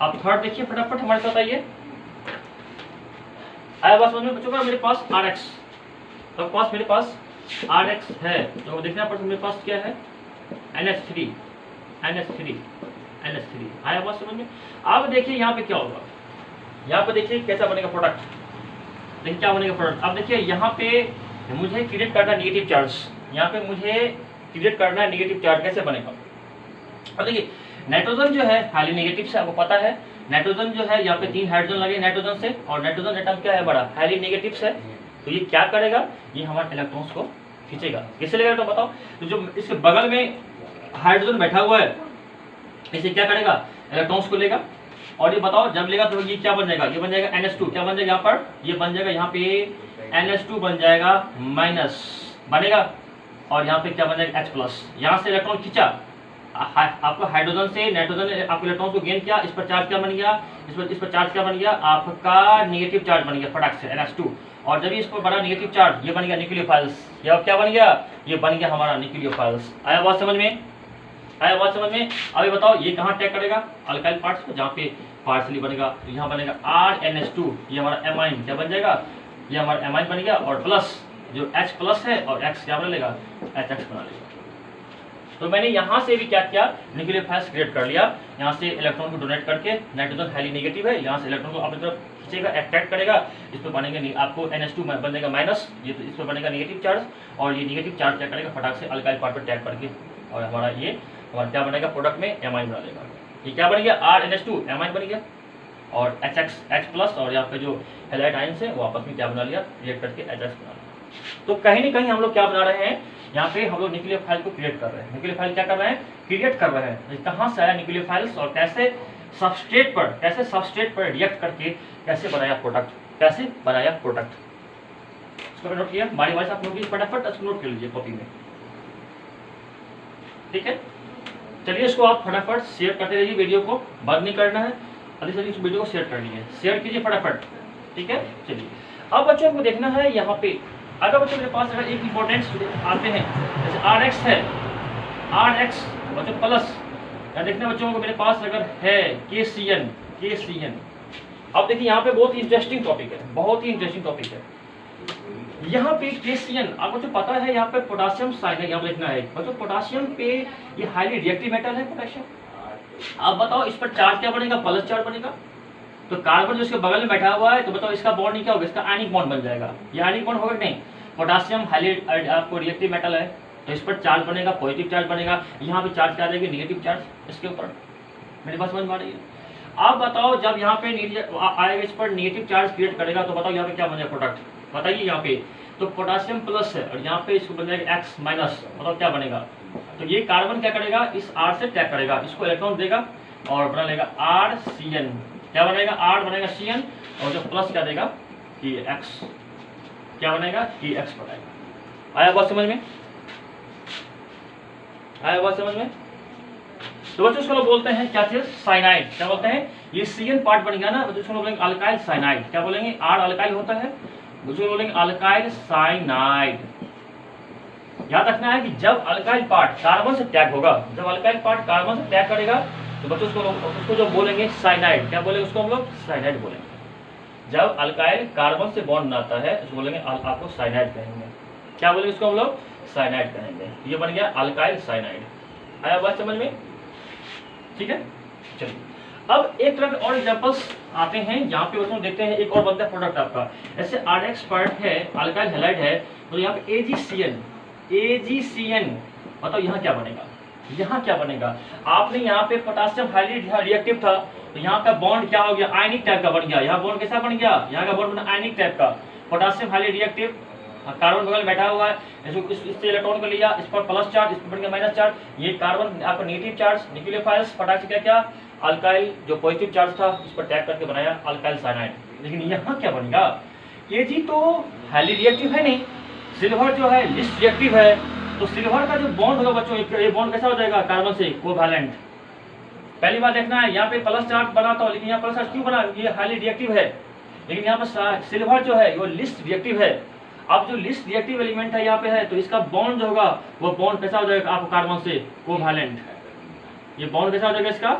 आप थर्ड देखिए फटाफट हमारे साथ आइए। आया बात समझ में बच्चों का? मेरे पास RX, तो पास मेरे पास RX है, तो देखना पड़ता मेरे पास क्या है NH3। आया बात समझ में? अब देखिए यहाँ पे क्या होगा, यहाँ पे देखिए कैसा बनेगा प्रोडक्ट, देखिए क्या बनेगा प्रोडक्ट। अब देखिए यहाँ पे मुझे क्रिएट करना है निगेटिव चार्ज, यहाँ पे मुझे क्रिएट करना है निगेटिव चार्ज, कैसे बनेगा। अब देखिए नाइट्रोजन जो है हाईली नेगेटिव से, आपको पता है नाइट्रोजन जो है यहाँ पे 3 हाइड्रोजन लगे नाइट्रोजन से, और नाइट्रोजन एटम क्या है बड़ा हाईली नेगेटिव से, तो ये क्या करेगा, ये हमारे इलेक्ट्रॉन्स को खींचेगा। किससे लेगा तो बताओ, तो जो इसके बगल में हाइड्रोजन बैठा हुआ है इसे क्या करेगा इलेक्ट्रॉन्स को लेगा, और ये बताओ जब लेगा तो ये क्या बन जाएगा, ये बन जाएगा NH2, क्या बन जाएगा यहाँ पर, ये बन जाएगा यहाँ पे NH2 बन जाएगा माइनस बनेगा, और यहाँ पे क्या बन जाएगा H+, यहाँ से इलेक्ट्रॉन खींचा आपको हाइड्रोजन से नाइट्रोजन, आपको इलेक्ट्रॉन को गेन किया, इस पर चार्ज क्या बन गया, इस पर चार्ज क्या बन गया आपका निगेटिव चार्ज बन गया फटाक से NH2, और जब इस पर बड़ा निगेटिव चार्ज ये बन गया न्यूक्लियोफाइल्स, ये क्या बन गया, ये बन गया हमारा न्यूक्लियोफाइल्स। आया बात समझ में? आया बात समझ में? अभी बताओ ये कहाँ अटैक करेगा अल्काइल पार्ट्स को, जहाँ पे पार्सली बनेगा, तो यहाँ बनेगा RNH2, ये हमारा एमाइन क्या बन जाएगा, ये हमारा एमाइन बन गया, और प्लस जो H+ है और X क्या बना लेगा HX बना लेगा। तो मैंने यहाँ से भी क्या किया न्यूक्लियोफाइल्स क्रिएट कर लिया, यहाँ से इलेक्ट्रॉन को डोनेट करके, नाइट्रोजन हाईली नेगेटिव है, यहाँ से इलेक्ट्रॉन को अपनी तरफ खींचेगा अट्रैक्ट करेगा, इस पर बनेंगे आपको NH2 बनेगा माइनस, ये इस पर बनेगा नेगेटिव चार्ज, और ये नेगेटिव चार्ज क्या करेगा फटाक से अल्काइल पार्ट पर टैग करके, और हमारा ये हमारा क्या बनेगा प्रोडक्ट में एमाइन बना लेगा। ये क्या बन गया RNH2 एमाइन बन गया, और H+, और यहाँ पे जो हैलाइड आयंस है वो आपस में क्या बना लिया रिएक्ट करके HX बना लिया। तो कहीं ना कहीं हम लोग क्या बना रहे हैं, यहाँ पे हम लोग न्यूक्लियोफाइल को क्रिएट कर रहे हैं, न्यूक्लियोफाइल क्या कर रहे हैं क्रिएट कर रहे हैं। कहाँ से आया न्यूक्लियोफाइल्स, और कैसे सबस्ट्रेट पर रिएक्ट करके कैसे बनाया प्रोडक्ट, इसको नोट किया बारी बारी से आप लोग फटाफट इसको नोट कर लीजिए कॉपी में, ठीक है। चलिए इसको आप फटाफट शेयर करते रहिए, वीडियो को बंद नहीं करना है, अभी से इस वीडियो को शेयर करनी है, शेयर कीजिए फटाफट, ठीक है। चलिए अब बच्चों को देखना है यहाँ पे, अगर बच्चों मेरे पास अगर एक इंपॉर्टेंट आते हैं जैसे RX है, RX बच्चों प्लस, या देखने बच्चों को मेरे पास अगर है KCN। अब देखिए यहाँ पे बहुत ही इंटरेस्टिंग टॉपिक है, बहुत ही इंटरेस्टिंग टॉपिक है। यहाँ पे KCN आपको जो पता है, यहाँ पे पोटासियम साइनाइड यहाँ लिखना है बच्चों। पोटासियम पे ये हाईली रिएक्टिव मेटल है पोटेशियम। अब बताओ इस पर चार्ज क्या बनेगा, प्लस चार्ज बनेगा। तो कार्बन जो इसके बगल में बैठा हुआ है, तो बताओ इसका बॉन्ड क्या होगा, इसका आयनिक बॉन्ड बन जाएगा। ये आयनिक बॉन्ड होगा कि नहीं, पोटासियम हाईली आपको रिएक्टिव मेटल है, तो इस पर चार्ज बनेगा, पॉजिटिव चार्ज बनेगा। यहाँ पे चार्ज क्या आ जाएगी, निगेटिव चार्ज इसके ऊपर। मेरी बात समझ में आ रही है। आप बताओ जब यहाँ पे आएगा, इस पर निगेटिव चार्ज क्रिएट करेगा, तो बताओ यहाँ पे क्या बन जाएगा प्रोडक्ट, बताइए। यहाँ पे तो पोटासियम प्लस है और यहाँ पे इसको बन जाएगा X माइनस, बताओ क्या बनेगा। तो ये कार्बन क्या करेगा, इस R से टैग करेगा, इसको इलेक्ट्रॉन देगा और बना लेगा RCN। क्या बनेगा, R बनेगा CN, और जो प्लस क्या देगा कि X, क्या बनेगा कि X बनाएगा। आया बात समझ में, आया बात समझ में। तो बच्चों उसको लोग बोलते हैं क्या चीज, साइनाइड। क्या बोलते हैं, ये CN पार्ट बनेगा ना बच्चों, उसको बोलेंगे अल्काइल साइनाइड। क्या बोलेंगे, R अल्काइल होता है, बच्चों बोलेंगे अल्काइल साइनाइड। याद रखना है कि जब अल्काइल पार्ट कार्बन से टैग होगा, जब अल्काइल पार्ट कार्बन से टैग करेगा, तो बच्चों उसको जो बोलेंगे साइनाइड। क्या बोलेंगे उसको हम लोग, साइनाइड बोलेंगे। जब अल्काइल कार्बन से बॉन्ड बनाता है उसको बोलेंगे, आपको साइनाइड कहेंगे। क्या बोलेंगे उसको हम लोग, साइनाइड कहेंगे। ये बन गया अल्काइल साइनाइड। आया बात समझ में, ठीक है। चलिए अब एक तरह के और एग्जांपल्स आते हैं, यहाँ पे बच्चों देखते हैं एक और बनता है प्रोडक्ट आपका। ऐसे RX पार्ट है, अल्काइल हैलाइड है, तो यहाँ पे AgCN, बताओ यहाँ क्या बनेगा, यहाँ क्या बनेगा। आपने यहाँ पे पोटासियम हाईली रिएक्टिव था, तो यहाँ का बॉन्ड क्या हो गया, आयनिक टाइप का बन गया। यहाँ बॉन्ड कैसा बन गया, यहाँ का बॉन्ड बना आयनिक टाइप का। पोटासियम हाईली रिएक्टिव, कार्बन बगल बैठा हुआ है, इससे इलेक्ट्रॉन को लिया, इस पर प्लस चार्ज, इस पर बन गया माइनस चार्ज। ये कार्बन आपका नेगेटिव चार्ज, न्यूक्लियोफाइल्स पोटासियम क्या क्या अल्काइल जो पॉजिटिव चार्ज था, इस पर टैग करके बनाया अल्काइल साइनाइड। लेकिन यहाँ क्या बनेगा, Ag तो हाईली रिएक्टिव है नहीं, सिल्वर जो है लिस्ट रिएक्टिव है। तो सिल्वर का जो बॉन्ड होगा बच्चों, ये बॉन्ड कैसा हो जाएगा, कार्बन से कोवैलेंट। पहली बात देखना है, यहाँ पे प्लस चार्ज बना था, लेकिन यहाँ प्लस चार्ज क्यों बना, ये हाईली रिएक्टिव है। लेकिन यहाँ पर सिल्वर जो है वो लिस्ट रिएक्टिव है। अब जो लिस्ट रिएक्टिव एलिमेंट है यहाँ पे है, तो इसका बॉन्ड जो होगा वो बॉन्ड कैसा हो जाएगा आपको, कार्बन से कोवैलेंट। ये बॉन्ड कैसा हो जाएगा, इसका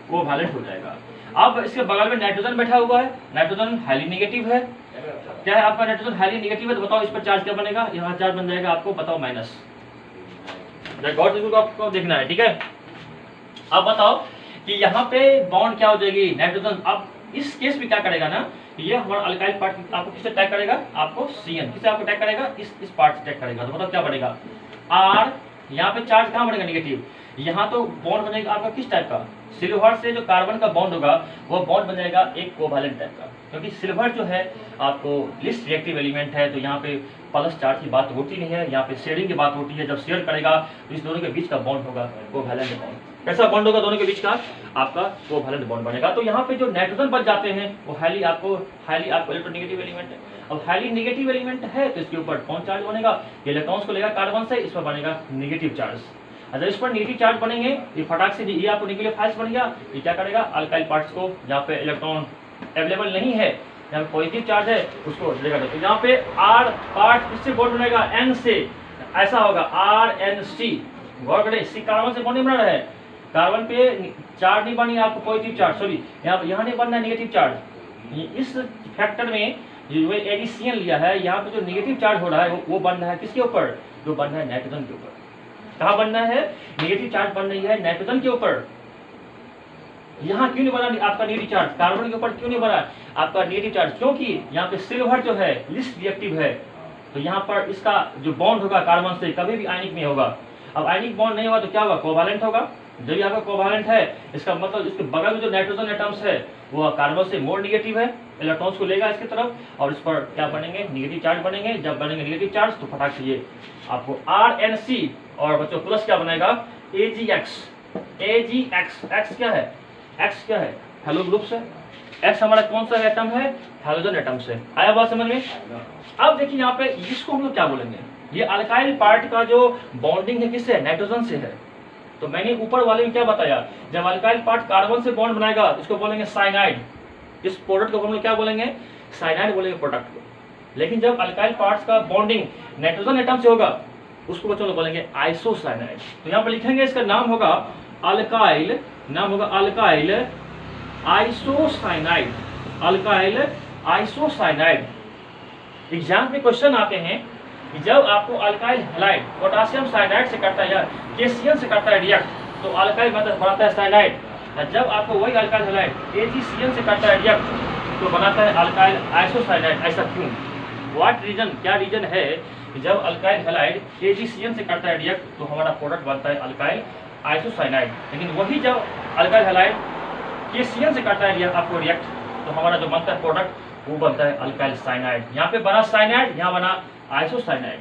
कोवैलेंट हो जाएगा। अब इसके बगल में नाइट्रोजन बैठा हुआ है, नाइट्रोजन हाईली नेगेटिव है। क्या है आपका, नाइट्रोजन हाईली नेगेटिव है, तो बताओ इस पर चार्ज क्या बनेगा, यहाँ चार्ज बन जाएगा आपको, बताओ माइनस। गौर से आपको देखना है, ठीक है। अब बताओ कि यहाँ पे बॉन्ड क्या हो जाएगी, नाइट्रोजन। अब इस केस में क्या करेगा ना, ये हमारा अल्काइल पार्ट आपको किससे टैग करेगा, आपको CN, किससे आपको टैग करेगा, इस पार्ट से टैग करेगा। तो बताओ क्या बनेगा, R। यहाँ पे चार्ज कहाँ बनेगा, नेगेटिव। यहाँ तो बॉन्ड बनेगा आपका किस टाइप का, सिल्वर से जो कार्बन का बॉन्ड होगा वो बॉन्ड बन जाएगा एक कोवैलेंट टाइप का, क्योंकि सिल्वर जो है आपको लिस्ट रिएक्टिव एलिमेंट है। तो यहाँ पे प्लस चार्ज की बात होती नहीं है, यहाँ पे शेयरिंग की बात होती है। जब शेयर करेगा तो इस दोनों के बीच का बॉन्ड होगा कोवैलेंट बॉन्ड। कैसा बॉन्ड होगा दोनों के बीच का, आपका कोवैलेंट बॉन्ड बनेगा। तो यहाँ पे जो नाइट्रोजन बच जाते हैं वो हाईली आपको इलेक्ट्रोनेगेटिव एलिमेंट है। अब हाईली नेगेटिव एलिमेंट है तो इसके ऊपर कौन चार्ज बनेगा, इलेक्ट्रॉन्स को लेगा कार्बन से, इस पर बनेगा नेगेटिव चार्ज। अगर इस पर नेगेटिव चार्ज बनेंगे, ये फटाक से ये आपको न्यूक्लियोफाइल्स बन गया, ये क्या करेगा, अल्काइल पार्ट्स को जहाँ पे इलेक्ट्रॉन अवेलेबल नहीं है, जहाँ पे पॉजिटिव चार्ज है उसको लेगा। तो यहाँ पे R पार्ट किससे बॉन्ड बनेगा, N से, ऐसा होगा RNC। गौर करें, C कार्बन से बॉन्ड नहीं बना रहा है, कार्बन पे चार्ज नहीं बनी आपको पॉजिटिव चार्ज, सॉरी यहाँ नहीं बनना है नेगेटिव चार्ज। इस फैक्टर में जो AgCN लिया है, यहाँ पे जो नेगेटिव चार्ज हो रहा है वो बन रहा है किसके ऊपर, जो बन रहा है नाइट्रोजन के ऊपर। कहाँ बनना है, नेगेटिव चार्ज बन रही है नाइट्रोजन के ऊपर। यहाँ क्यों नहीं बना आपका नेगेटिव चार्ज, कार्बन के ऊपर क्यों नहीं बना आपका नेगेटिव चार्ज, क्योंकि यहाँ पे सिल्वर जो है लिस्ट रिएक्टिव है। तो यहाँ पर इसका जो बॉन्ड होगा कार्बन से कभी भी आयनिक नहीं होगा। अब आयनिक बॉन्ड नहीं होगा तो क्या होगा, कोवैलेंट होगा। जब यहाँ पर कोवैलेंट है, इसका मतलब इसके बगल में जो नाइट्रोजन एटम्स है वो कार्बन से मोर निगेटिव है, इलेक्ट्रॉन्स को लेगा इसकी तरफ, और इस पर क्या बनेंगे, निगेटिव चार्ज बनेंगे। जब बनेंगे निगेटिव चार्ज तो फटाक से ये आपको RNC, और बच्चों प्लस क्या बनेगा, AgX। X क्या है, X क्या है, हेलो ग्रुप से। X हमारा कौन सा एटम है, हेलोजन एटम से। आया बात समझ में। अब देखिए यहाँ पे इसको हम लोग क्या बोलेंगे, ये अल्काइल पार्ट का जो बॉन्डिंग है किससे, नाइट्रोजन से है। तो मैंने ऊपर वाले में क्या बताया, जब अल्काइल पार्ट कार्बन से बॉन्ड बनाएगा इसको बोलेंगे साइनाइड। इस प्रोडक्ट को हम लोग क्या बोलेंगे, साइनाइड बोलेंगे प्रोडक्ट को। लेकिन जब अल्काइल पार्ट्स का बॉन्डिंग नाइट्रोजन एटम से होगा उसको बच्चों लोग बोलेंगे आइसोसाइनाइड। तो यहाँ पर लिखेंगे इसका नाम होगा अल्काइल, नाम होगा alkyl isocyanide, alkyl isocyanide. Exam में क्वेश्चन आते हैं कि जब आपको अल्काइल हैलाइड पोटेशियम साइनाइड से करता है या केसीएन से करता है रिएक्ट, तो अल्काइल मतलब बनाता है साइनाइड। और जब आपको वही अल्काइल हैलाइड AgCN से करता है रिएक्ट, तो बनाता है अल्काइल आइसोसाइनाइड। ऐसा क्यों? व्हाट रीजन, क्या रीजन है कि जब अल्काइल हैलाइड AgCN से करता है रिएक्ट, तो हमारा प्रोडक्ट बनता है अल्काइल आइसोसाइनाइड। लेकिन वही जब अल्काइल हैलाइड KCN से करता है आपको रिएक्ट, तो हमारा जो बनता है प्रोडक्ट वो बनता है अल्काइल साइनाइड। यहाँ पे बना साइनाइड, यहाँ बना आइसोसाइनाइड।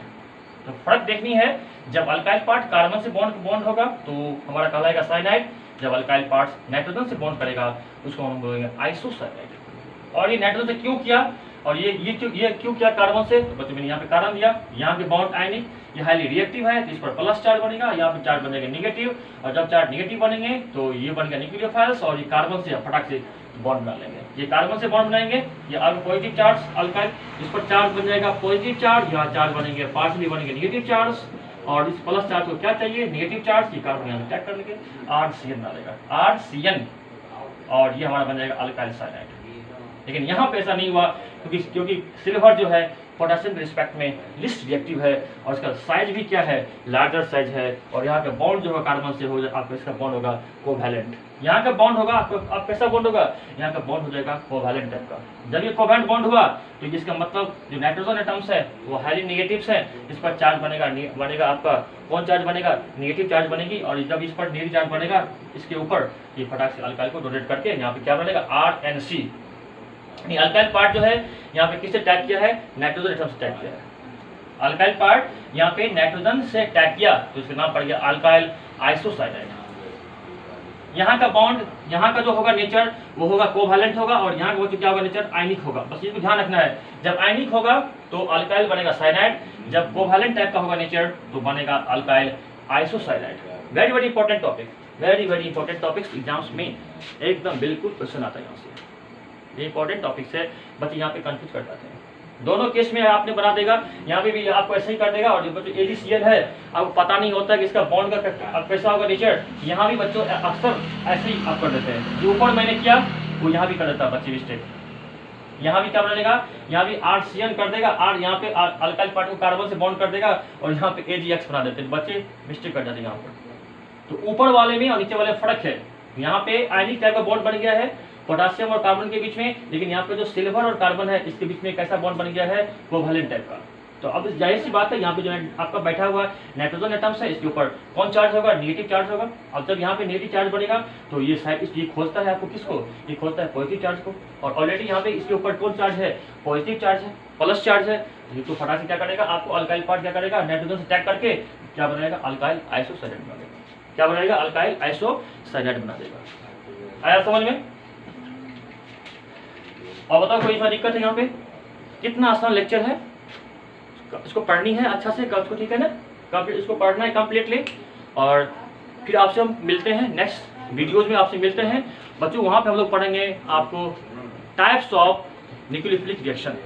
तो फर्क देखनी है, जब अल्काइल पार्ट कार्बन से बॉन्ड होगा तो हमारा कहलाएगा साइनाइड, जब अल्काइल पार्ट नाइट्रोजन से बॉन्ड करेगा उसको हम बोलेंगे आइसोसाइनाइड। और ये नाइट्रोजन से क्यों किया, और ये क्यों किया कार्बन से? तो बच्चों मैंने यहाँ पे कारण दिया, यहाँ के बॉन्ड आयनिक, ये हाईली रिएक्टिव है, तो इस पर प्लस चार्ज बनेगा, यहाँ पे चार्ज बनेगा नेगेटिव, और जब चार्ज नेगेटिव बनेंगे तो ये बनेगा न्यूक्लियोफाइल्स, और ये कार्बन से फटाक से बॉन्ड बना लेंगे। ये कार्बन से बॉन्ड बनाएंगे, ये अब पॉजिटिव चार्ज अल्काइल, इस पर चार्ज बन जाएगा पॉजिटिव चार्ज, यहाँ चार्ज बनेंगे पार्शियली बनेंगे नेगेटिव चार्ज, और इस प्लस चार्ज को क्या चाहिए, नेगेटिव चार्ज, ये कार्बन यहाँ अटैक कर लेंगे, RCN डालेगा, RCN, और ये हमारा बन जाएगा अल्काइल साइनाइड। लेकिन यहाँ पे ऐसा नहीं हुआ, क्योंकि सिल्वर जो है पोटेशियम के रिस्पेक्ट में लिस्ट रिएक्टिव है, और इसका साइज भी क्या है, लार्जर साइज है, और यहाँ का बॉन्ड जो है कार्बन से हो जाए, आपका इसका बॉन्ड होगा कोवैलेंट। यहाँ का बॉन्ड होगा आप कैसा बॉन्ड होगा, यहाँ का बॉन्ड हो जाएगा कोवैलेंट टाइप का। जब ये कोवैलेंट बॉन्ड हुआ तो इसका मतलब जो नाइट्रोजन एटम्स है वो हाईली नेगेटिव्स है, इस पर चार्ज बनेगा आपका कौन चार्ज बनेगा, नेगेटिव चार्ज बनेगी, और जब इस पर नेगेटिव चार्ज बनेगा इसके ऊपर, ये फटाक से अल्काइल को डोनेट करके यहाँ पे क्या बनेगा, RNC। अल्काइल पार्ट जो है यहाँ पे किससे टैग किया है, नाइट्रोजन एटम से टैग किया है। अल्काइल पार्ट यहाँ पे नाइट्रोजन से टैग किया, तो इसका नाम पड़ गया अल्काइल आइसोसाइनाइड। यहाँ का बॉन्ड, यहाँ का जो होगा नेचर वो होगा कोवैलेंट होगा, और यहाँ का क्या होगा नेचर, आयनिक होगा। बस इसको ध्यान रखना है, जब आयनिक होगा तो अल्काइल बनेगा साइनाइड, जब कोवैलेंट टाइप का होगा नेचर तो बनेगा alkyl isocyanide. Very very important topic, very very important topics exams में एकदम बिल्कुल क्वेश्चन आता है यहाँ से। ये इंपॉर्टेंट टॉपिक्स है, बच्चे यहाँ पे कंफ्यूज कर जाते हैं। दोनों केस में आपने बना देगा, यहाँ पे भी आपको ऐसे ही कर देगा, और जो बच्चों AgCN है आपको पता नहीं होता कि इसका बॉन्ड का कैसा होगा नेचर, यहाँ भी बच्चों अक्सर ऐसे ही आप कर देते हैं। जो ऊपर मैंने किया वो यहाँ भी कर देता है बच्चे मिस्टेक। यहाँ भी क्या बनेगा, यहाँ भी RCN कर देगा, R यहाँ पे अल्काइल पार्ट को कार्बन से बॉन्ड कर देगा, और यहाँ पे AgX बना देते हैं, बच्चे मिस्टेक कर जाते हैं यहाँ पर। तो ऊपर वाले में और नीचे वाले फर्क है, यहाँ पे आयनिक टाइप का बॉन्ड बन गया है पोटेशियम और कार्बन के बीच में, लेकिन यहाँ पे जो सिल्वर और कार्बन है इसके बीच में कैसा बॉन्ड बन गया है, कोवैलेंट टाइप का। तो अब जाहिर सी बात है, यहाँ पे जो आपका बैठा हुआ नाइट्रोजन एटम्स है इसके ऊपर कौन चार्ज होगा, नेगेटिव चार्ज होगा। अब जब यहाँ पे नेगेटिव चार्ज बनेगा तो ये साइड ये खोजता है आपको किसको, ये खोजता है पॉजिटिव चार्ज को, और ऑलरेडी यहाँ पे इसके ऊपर कौन चार्ज है, पॉजिटिव चार्ज है, प्लस चार्ज है। ये तो फटाक से क्या करेगा, आपको अल्काइल पार्ट क्या करेगा, नाइट्रोजन से टैग करके क्या बनाएगा, अल्काइल आइसोसाइनाइड बना देगा। क्या बनाएगा, अल्काइल आइसोसाइनाइड बना देगा। आया समझ में? और बताओ कोई इसमें दिक्कत है? यहाँ पे कितना आसान लेक्चर है, इसको पढ़नी है अच्छा से कल को, ठीक है ना, कंप्लीट इसको पढ़ना है कम्प्लीटली। और फिर आपसे हम मिलते हैं नेक्स्ट वीडियोज में, आपसे मिलते हैं बच्चों। वहाँ पे हम लोग पढ़ेंगे आपको टाइप्स ऑफ न्यूक्लियोफिलिक रिएक्शन।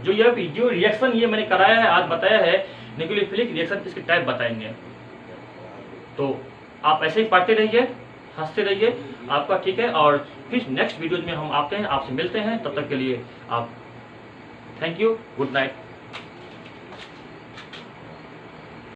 जो ये वीडियो रिएक्शन ये मैंने कराया है, आज बताया है न्यूक्लियोफिलिक रिएक्शन, इसके टाइप बताएंगे। तो आप ऐसे ही पढ़ते रहिए, हंसते रहिए, आपका ठीक है। और फिर नेक्स्ट वीडियोज में हम आते हैं, आपसे मिलते हैं, तब तक के लिए आप थैंक यू, गुड नाइट।